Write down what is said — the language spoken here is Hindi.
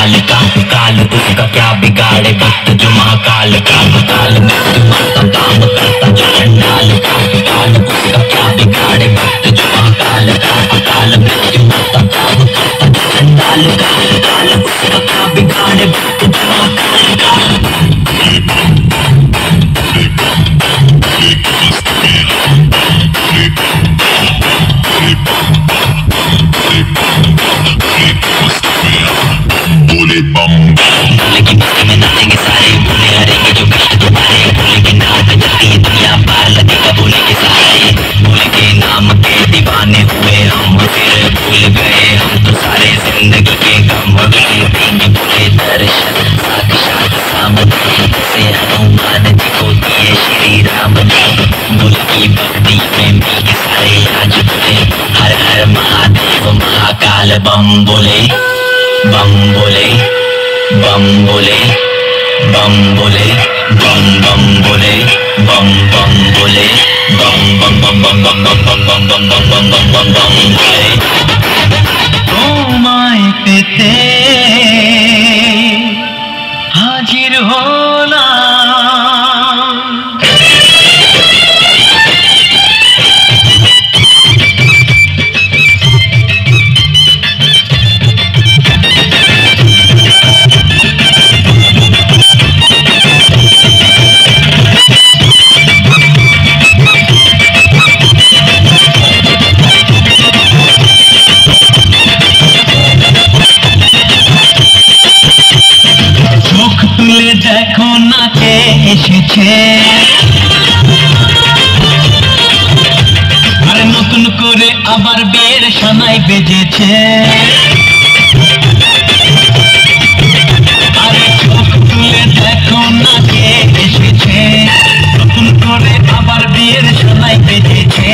काल का, काल उसका क्या बिगाड़े भक्त जो महाकाल का। काल मृत्यु मरता काम करता जो चंडाल का, काल उसका क्या बिगाड़े भक्त जो महाकाल का। काल मृत्यु मरता काम करता जो चंडाल का, काल उसका क्या बिगाड़े भक्त जो महाकाल का। भोले बम भोले की मस्ती में नाचेंगे सारे, भोले हरेंगे जो कष्ट तुम्हारे, भोले के नाम पे चलती है दुनिया पार लगेगा भोले के सहारे। भोले के नाम के दीवाने हुए हम, फिर भूल गए हम तो सारे जिंदगी के गम। देंगे भोले दर्शन साक्षात सामने, से हनुमान जी को दिए श्री राम ने। भोले की भक्ति में भी सारे आज बोले हर हर महादेव महाकाल बम बोले, बम बोले, बम बोले, बम बोले, बम बम बोले, बम बम बोले, बम बम बम बम बम बम बम बम बम बम बम बम बम बम बोले। তোমায় পেতে হাজির হলাম, তুলে দেখো না কে এসেছে, আরে নতুন করে আবার বিয়ের সানাই বেজেছে। আরে চোখ তুলে দেখো না কে এসেছে, নতুন করে আবার বিয়ের সানাই বেজেছে।